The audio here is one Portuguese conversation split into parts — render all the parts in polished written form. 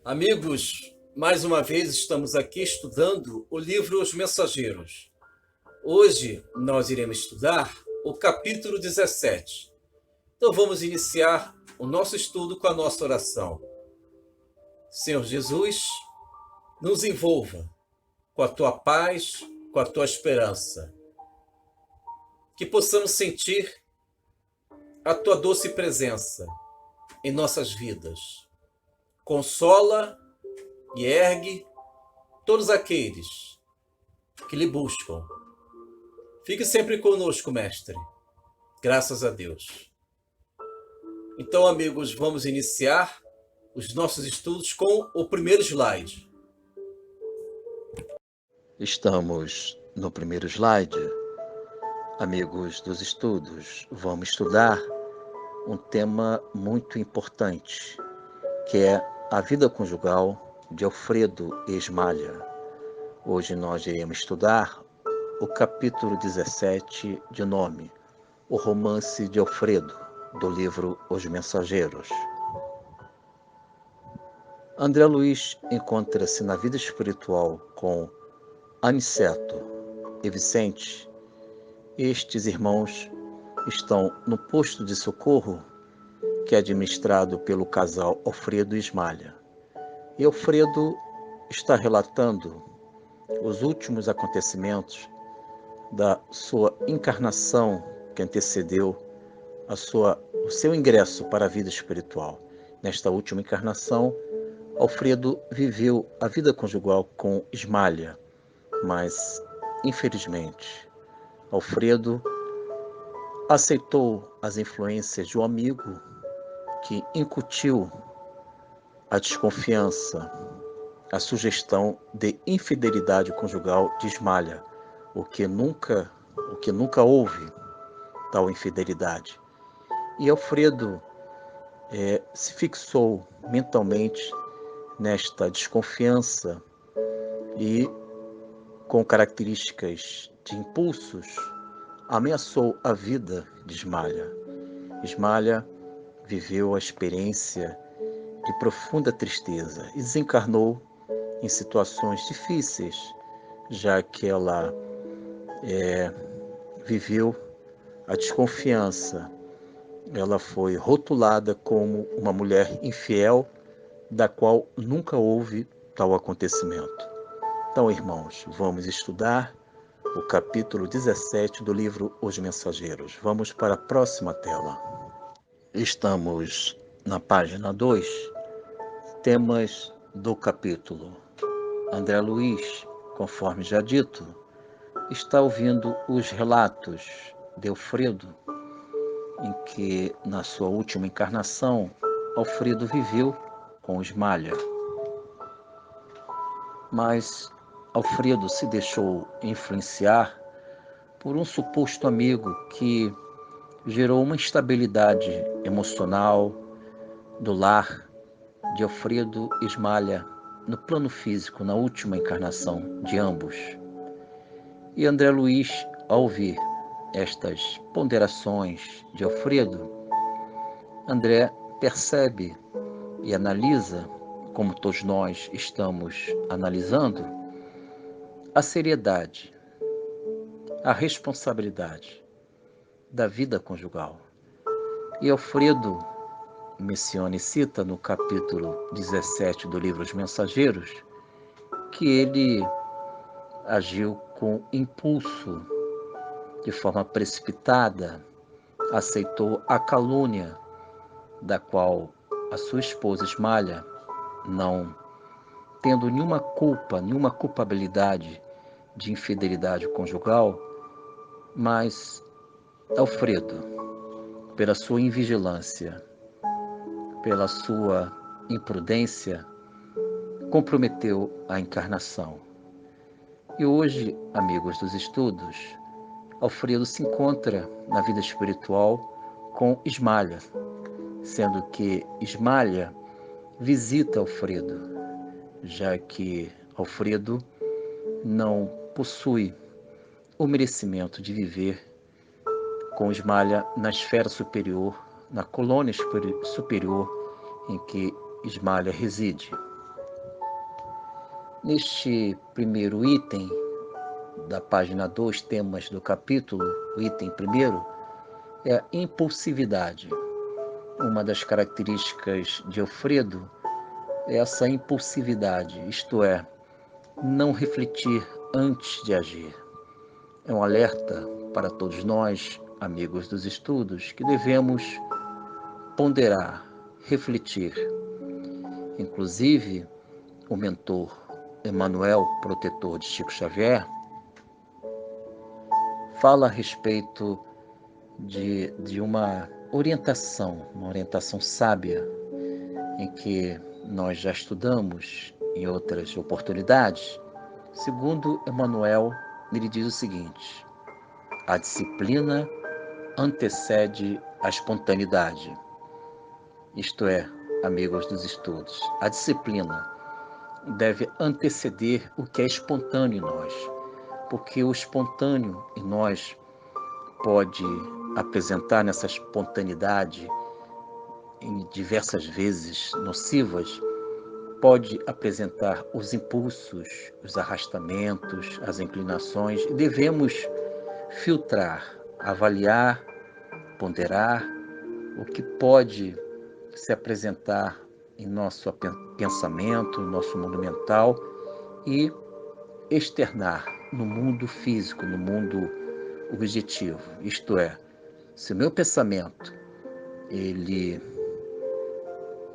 Amigos, mais uma vez estamos aqui estudando o livro Os Mensageiros. Hoje nós iremos estudar o capítulo 17. Então vamos iniciar o nosso estudo com a nossa oração. Senhor Jesus, nos envolva com a tua paz, com a tua esperança. Que possamos sentir a tua doce presença em nossas vidas. Consola e ergue todos aqueles que lhe buscam. Fique sempre conosco, Mestre. Graças a Deus. Então, amigos, vamos iniciar os nossos estudos com o primeiro slide. Estamos no primeiro slide. Amigos dos estudos, vamos estudar um tema muito importante, que é a vida conjugal de Alfredo Esmalha. Hoje nós iremos estudar o capítulo 17, de nome O Romance de Alfredo, do livro Os Mensageiros. André Luiz encontra-se na vida espiritual com Aniceto e Vicente. Estes irmãos estão no posto de socorro que é administrado pelo casal Alfredo e Esmalha. E Alfredo está relatando os últimos acontecimentos da sua encarnação que antecedeu o seu ingresso para a vida espiritual. Nesta última encarnação, Alfredo viveu a vida conjugal com Esmalha, mas, infelizmente, Alfredo aceitou as influências de um amigo que incutiu a desconfiança, a sugestão de infidelidade conjugal de Esmalha, o que nunca houve tal infidelidade. E Alfredo se fixou mentalmente nesta desconfiança e, com características de impulsos, ameaçou a vida de Esmalha. Esmalha viveu a experiência de profunda tristeza e desencarnou em situações difíceis, já que ela viveu a desconfiança. Ela foi rotulada como uma mulher infiel, da qual nunca houve tal acontecimento. Então, irmãos, vamos estudar o capítulo 17 do livro Os Mensageiros. Vamos para a próxima tela. Estamos na página 2, temas do capítulo. André Luiz, conforme já dito, está ouvindo os relatos de Alfredo, em que, na sua última encarnação, Alfredo viveu com Esmalha. Mas Alfredo se deixou influenciar por um suposto amigo que gerou uma instabilidade emocional do lar de Alfredo e Esmalha no plano físico, na última encarnação de ambos. E André Luiz, ao ouvir estas ponderações de Alfredo, André percebe e analisa, como todos nós estamos analisando, a seriedade, a responsabilidade da vida conjugal. E Alfredo menciona e cita no capítulo 17 do livro Os Mensageiros que ele agiu com impulso, de forma precipitada, aceitou a calúnia da qual a sua esposa Esmalha, não tendo nenhuma culpabilidade de infidelidade conjugal, mas Alfredo, pela sua invigilância, pela sua imprudência, comprometeu a encarnação. E hoje, amigos dos estudos, Alfredo se encontra na vida espiritual com Esmalha, sendo que Esmalha visita Alfredo, já que Alfredo não possui o merecimento de viver com Esmalha na esfera superior, na colônia superior em que Esmalha reside. Neste primeiro item da página 2, temas do capítulo, o item primeiro é a impulsividade. Uma das características de Alfredo é essa impulsividade, isto é, não refletir antes de agir. É um alerta para todos nós, amigos dos estudos, que devemos ponderar, refletir. Inclusive, o mentor Emmanuel, protetor de Chico Xavier, fala a respeito de uma orientação sábia, em que nós já estudamos em outras oportunidades. Segundo Emmanuel, ele diz o seguinte: a disciplina antecede a espontaneidade. Isto é, amigos dos estudos, a disciplina deve anteceder o que é espontâneo em nós, porque o espontâneo em nós pode apresentar nessa espontaneidade, em diversas vezes nocivas, pode apresentar os impulsos, os arrastamentos, as inclinações, e devemos filtrar, avaliar, ponderar o que pode se apresentar em nosso pensamento, no nosso mundo mental e externar no mundo físico, no mundo objetivo. Isto é, se o meu pensamento ele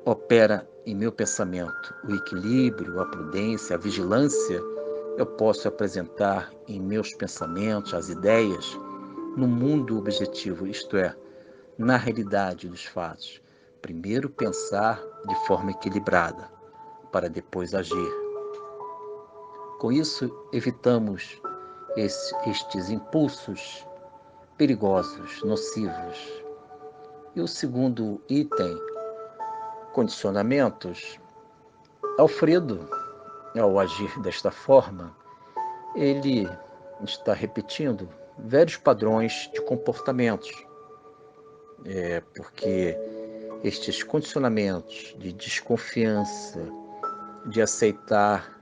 opera em meu pensamento o equilíbrio, a prudência, a vigilância, eu posso apresentar em meus pensamentos as ideias no mundo objetivo, isto é, na realidade dos fatos. Primeiro pensar de forma equilibrada, para depois agir. Com isso, evitamos estes impulsos perigosos, nocivos. E o segundo item, condicionamentos. Alfredo, ao agir desta forma, ele está repetindo velhos padrões de comportamentos, porque estes condicionamentos de desconfiança, de aceitar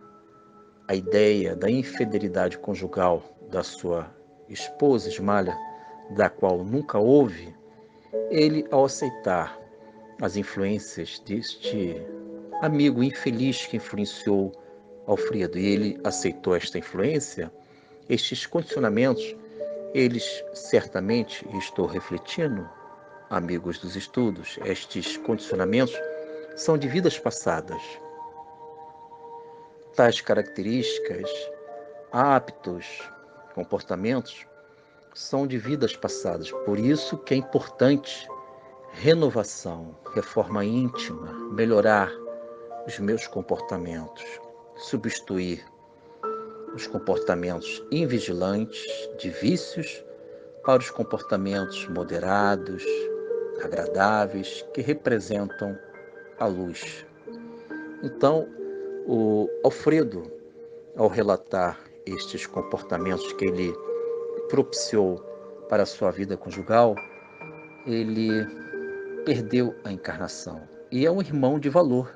a ideia da infidelidade conjugal da sua esposa, Ismália, da qual nunca houve, ele, ao aceitar as influências deste amigo infeliz que influenciou Alfredo, e ele aceitou esta influência, estes condicionamentos, eles certamente, estou refletindo, amigos dos estudos, estes condicionamentos são de vidas passadas. Tais características, hábitos, comportamentos são de vidas passadas. Por isso que é importante renovação, reforma íntima, melhorar os meus comportamentos, substituir os comportamentos invigilantes, de vícios, para os comportamentos moderados, agradáveis, que representam a luz. Então, o Alfredo, ao relatar estes comportamentos que ele propiciou para a sua vida conjugal, ele perdeu a encarnação e é um irmão de valor.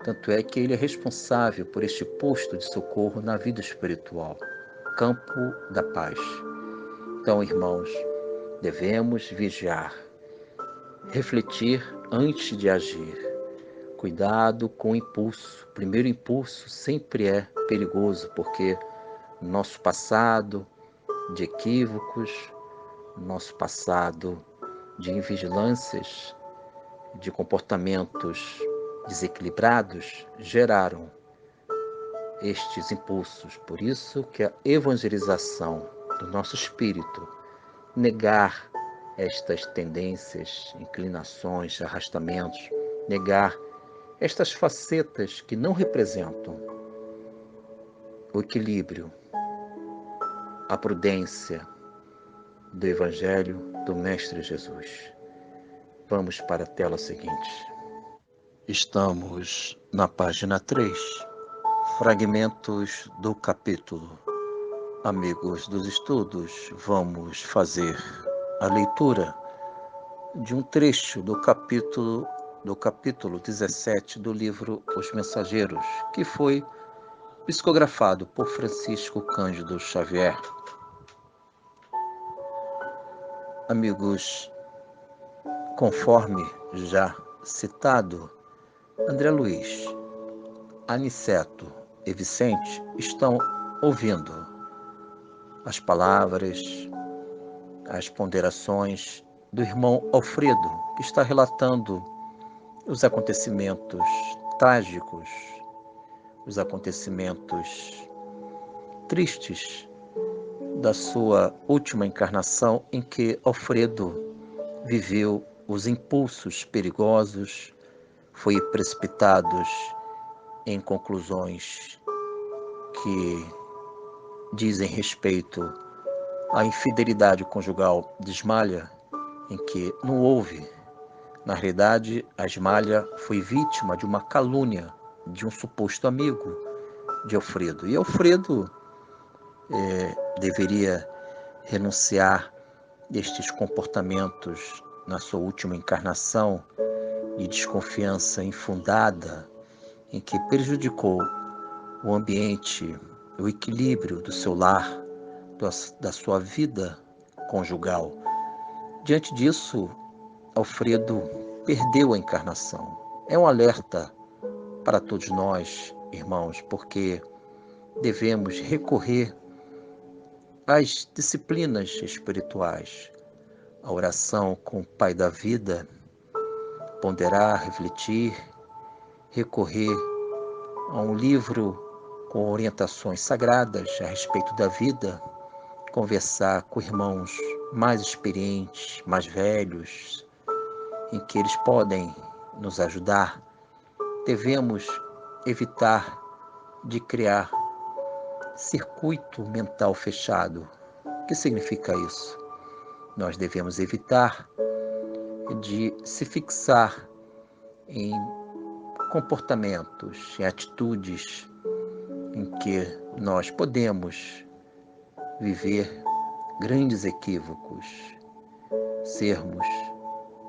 Tanto é que ele é responsável por este posto de socorro na vida espiritual, campo da paz. Então, irmãos, devemos vigiar, refletir antes de agir. Cuidado com o impulso. O primeiro impulso sempre é perigoso, porque nosso passado de equívocos, nosso passado de invigilâncias, de comportamentos desequilibrados, geraram estes impulsos. Por isso que a evangelização do nosso espírito, negar estas tendências, inclinações, arrastamentos, negar estas facetas que não representam o equilíbrio, a prudência do Evangelho do Mestre Jesus. Vamos para a tela seguinte. Estamos na página 3, fragmentos do capítulo. Amigos dos estudos, vamos fazer a leitura de um trecho do capítulo 17 do livro Os Mensageiros, que foi psicografado por Francisco Cândido Xavier. Amigos, conforme já citado, André Luiz, Aniceto e Vicente estão ouvindo as palavras, as ponderações do irmão Alfredo, que está relatando os acontecimentos trágicos, os acontecimentos tristes da sua última encarnação, em que Alfredo viveu os impulsos perigosos, foi precipitado em conclusões que dizem respeito à infidelidade conjugal de Ismália, em que não houve. Na realidade, a Ismália foi vítima de uma calúnia de um suposto amigo de Alfredo. E Alfredo deveria renunciar destes comportamentos na sua última encarnação de desconfiança infundada, em que prejudicou o ambiente, o equilíbrio do seu lar, da sua vida conjugal. Diante disso, Alfredo perdeu a encarnação. É um alerta para todos nós, irmãos, porque devemos recorrer às disciplinas espirituais, a oração com o Pai da vida, ponderar, refletir, recorrer a um livro com orientações sagradas a respeito da vida, conversar com irmãos mais experientes, mais velhos, em que eles podem nos ajudar. Devemos evitar de criar circuito mental fechado. O que significa isso? Nós devemos evitar de se fixar em comportamentos, em atitudes em que nós podemos viver grandes equívocos, sermos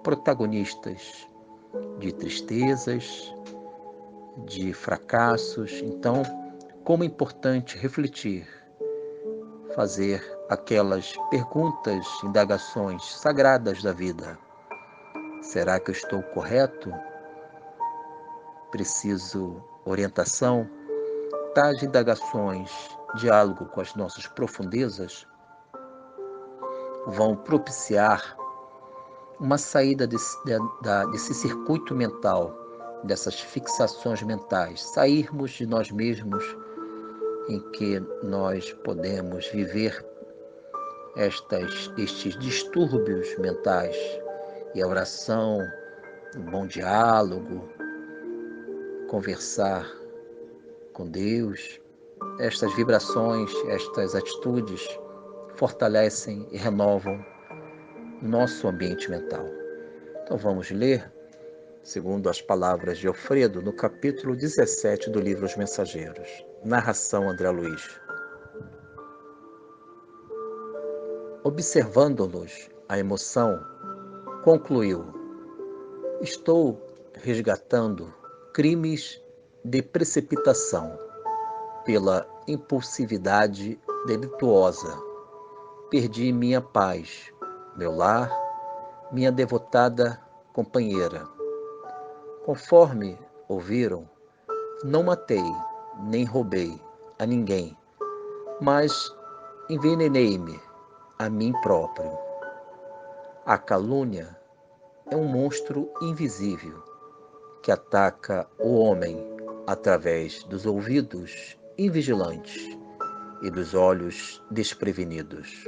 protagonistas de tristezas, de fracassos. Então, como é importante refletir, fazer aquelas perguntas, indagações sagradas da vida. Será que eu estou correto? Preciso orientação? Tais indagações, diálogo com as nossas profundezas, vão propiciar uma saída desse circuito mental, dessas fixações mentais, sairmos de nós mesmos, em que nós podemos viver estes distúrbios mentais. E a oração, um bom diálogo, conversar com Deus, estas vibrações, estas atitudes fortalecem e renovam nosso ambiente mental. Então vamos ler, segundo as palavras de Alfredo, no capítulo 17 do livro Os Mensageiros. Narração André Luiz. Observando-nos a emoção, concluiu: estou resgatando crimes de precipitação pela impulsividade delituosa. Perdi minha paz, meu lar, minha devotada companheira. Conforme ouviram, não matei, nem roubei a ninguém, mas envenenei-me a mim próprio. A calúnia é um monstro invisível que ataca o homem através dos ouvidos invigilantes e dos olhos desprevenidos.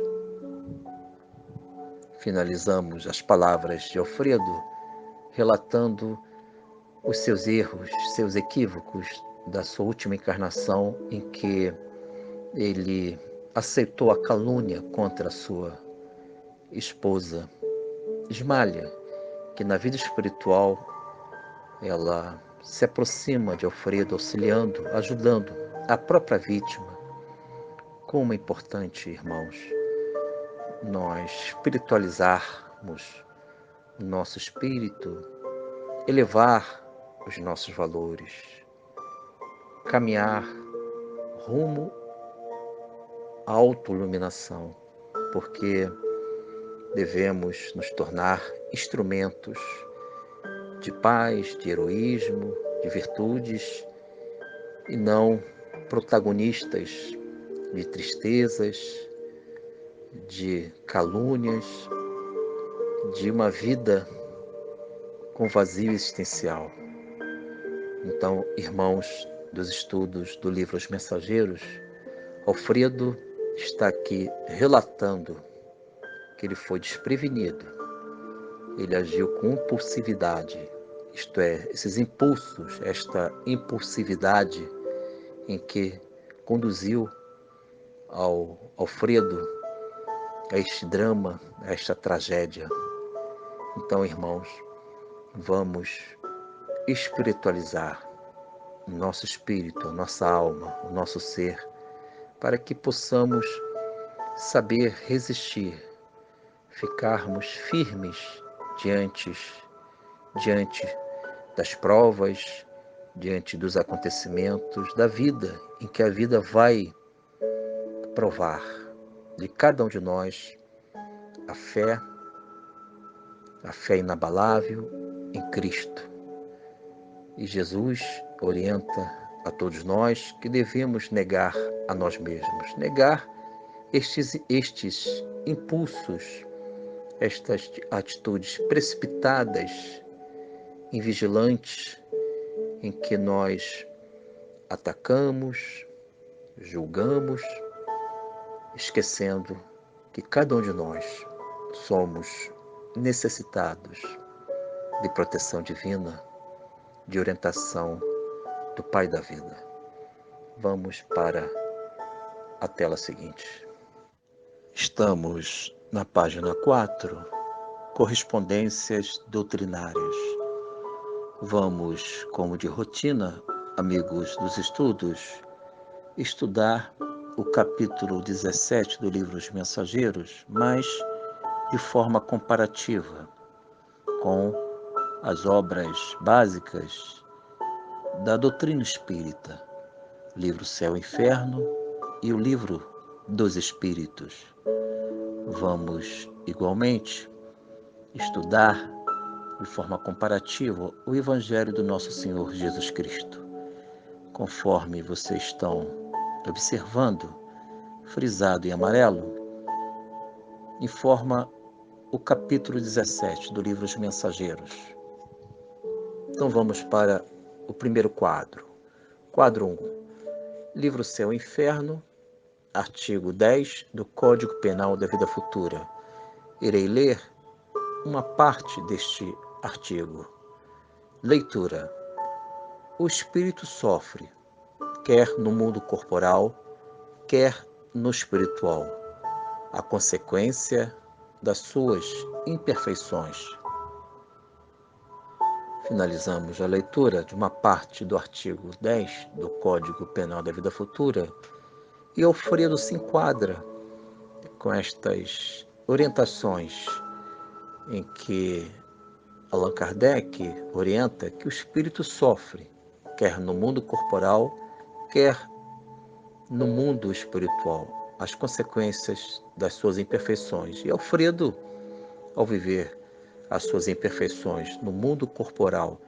Finalizamos as palavras de Alfredo relatando os seus erros, seus equívocos da sua última encarnação, em que ele aceitou a calúnia contra a sua esposa Ismália, que na vida espiritual ela se aproxima de Alfredo, auxiliando, ajudando a própria vítima. Como é importante, irmãos, nós espiritualizarmos o nosso espírito, elevar os nossos valores, caminhar rumo à autoiluminação, porque devemos nos tornar instrumentos de paz, de heroísmo, de virtudes, e não protagonistas de tristezas, de calúnias, de uma vida com vazio existencial. Então, irmãos dos estudos do livro Os Mensageiros, Alfredo está aqui relatando que ele foi desprevenido, ele agiu com impulsividade, isto é, esses impulsos, esta impulsividade em que conduziu ao Alfredo a este drama, a esta tragédia. Então, irmãos, vamos espiritualizar o nosso espírito, a nossa alma, o nosso ser, para que possamos saber resistir, ficarmos firmes diante das provas, diante dos acontecimentos da vida, em que a vida vai provar de cada um de nós a fé inabalável em Cristo. E Jesus orienta a todos nós que devemos negar a nós mesmos, negar estes impulsos, estas atitudes precipitadas, invigilantes, em que nós atacamos, julgamos, esquecendo que cada um de nós somos necessitados de proteção divina, de orientação do Pai da vida. Vamos para a tela seguinte. Estamos na página 4, correspondências doutrinárias. Vamos, como de rotina, amigos dos estudos, estudar o capítulo 17 do livro Os Mensageiros, mas de forma comparativa com as obras básicas da doutrina espírita, livro Céu e Inferno e o livro dos Espíritos. Vamos, igualmente, estudar de forma comparativa o Evangelho do Nosso Senhor Jesus Cristo. Conforme vocês estão observando, frisado em amarelo, informa o capítulo 17 do livro Os Mensageiros. Então vamos para o primeiro quadro. Quadro 1. Livro Céu e Inferno, artigo 10 do Código Penal da Vida Futura. Irei ler uma parte deste artigo. Leitura. O espírito sofre, quer no mundo corporal, quer no espiritual, a consequência das suas imperfeições. Finalizamos a leitura de uma parte do artigo 10 do Código Penal da Vida Futura e Alfredo se enquadra com estas orientações em que Allan Kardec orienta que o espírito sofre, quer no mundo corporal, quer no mundo espiritual, as consequências das suas imperfeições. E Alfredo, ao viver as suas imperfeições no mundo corporal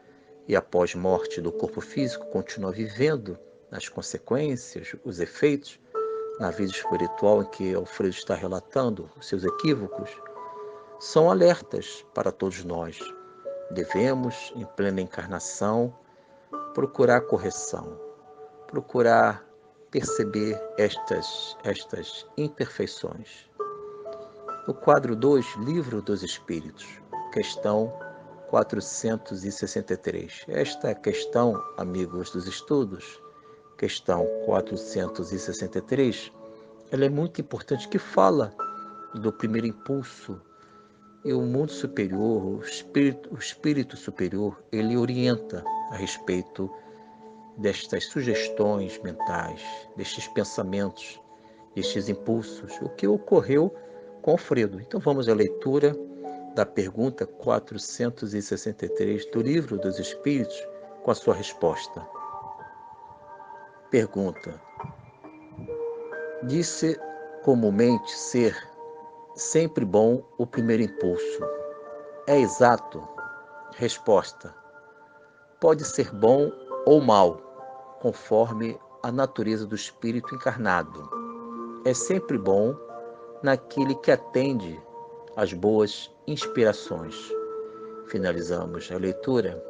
e após morte do corpo físico, continua vivendo as consequências, os efeitos na vida espiritual em que Alfredo está relatando os seus equívocos, são alertas para todos nós. Devemos, em plena encarnação, procurar correção, procurar perceber estas imperfeições. No quadro 2, Livro dos Espíritos, questão 463. Esta questão, amigos dos estudos, questão 463, ela é muito importante, que fala do primeiro impulso. E o mundo superior, o espírito superior, ele orienta a respeito destas sugestões mentais, destes pensamentos, destes impulsos, o que ocorreu com Alfredo. Então vamos à leitura da pergunta 463 do Livro dos Espíritos com a sua resposta. Pergunta: Disse comumente ser sempre bom o primeiro impulso. É exato? Resposta: pode ser bom ou mal, conforme a natureza do espírito encarnado. É sempre bom naquele que atende às boas inspirações. Finalizamos a leitura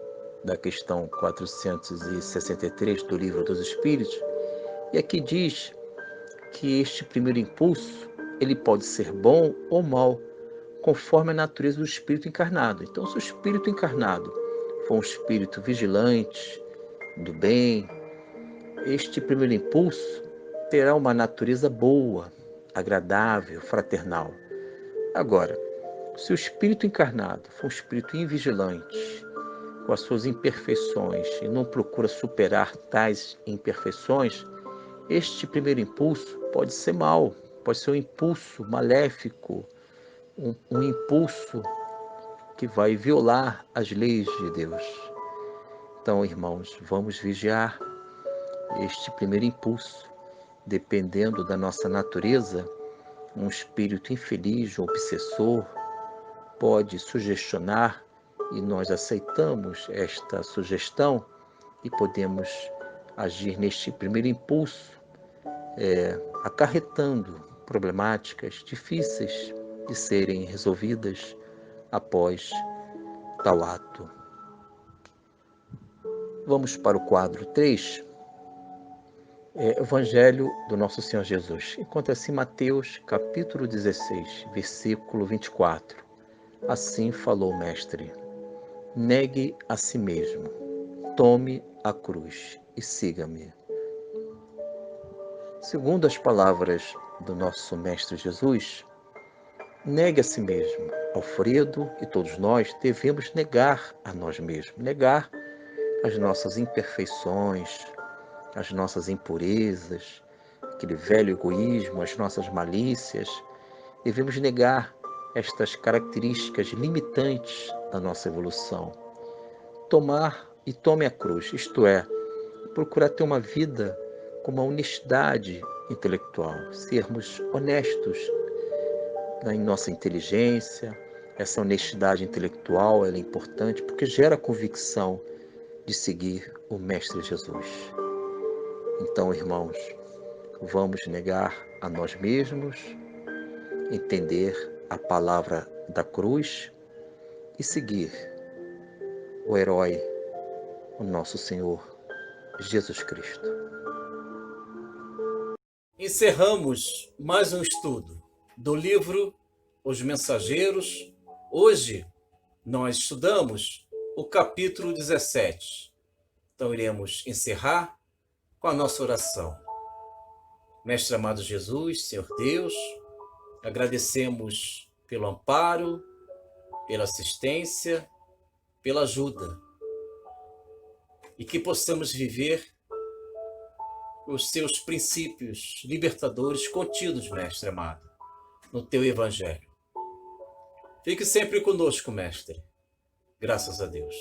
da questão 463 do Livro dos Espíritos, e aqui diz que este primeiro impulso ele pode ser bom ou mal, conforme a natureza do espírito encarnado. Então, se o espírito encarnado for um espírito vigilante, do bem, este primeiro impulso terá uma natureza boa, agradável, fraternal. Agora, se o espírito encarnado for um espírito invigilante, com as suas imperfeições, e não procura superar tais imperfeições, este primeiro impulso pode ser mau, pode ser um impulso maléfico, um impulso que vai violar as leis de Deus. Então, irmãos, vamos vigiar este primeiro impulso. Dependendo da nossa natureza, um espírito infeliz ou obsessor pode sugestionar, e nós aceitamos esta sugestão e podemos agir neste primeiro impulso, acarretando problemáticas difíceis de serem resolvidas após tal ato. Vamos para o quadro 3, Evangelho do Nosso Senhor Jesus. Encontra-se em Mateus, capítulo 16, versículo 24. Assim falou o Mestre: negue a si mesmo, tome a cruz e siga-me. Segundo as palavras do nosso Mestre Jesus, negue a si mesmo. Alfredo e todos nós devemos negar a nós mesmos, negar as nossas imperfeições, as nossas impurezas, aquele velho egoísmo, as nossas malícias. Devemos negar estas características limitantes da nossa evolução. Tome a cruz, isto é, procurar ter uma vida com uma honestidade intelectual, sermos honestos em nossa inteligência. Essa honestidade intelectual ela é importante porque gera a convicção de seguir o Mestre Jesus. Então, irmãos, vamos negar a nós mesmos, entender a palavra da cruz e seguir o herói, o nosso Senhor Jesus Cristo. Encerramos mais um estudo do livro Os Mensageiros. Hoje nós estudamos o capítulo 17. Então iremos encerrar com a nossa oração. Mestre amado Jesus, Senhor Deus, agradecemos pelo amparo, pela assistência, pela ajuda, e que possamos viver os teus princípios libertadores contidos, Mestre amado, no teu Evangelho. Fique sempre conosco, Mestre. Graças a Deus.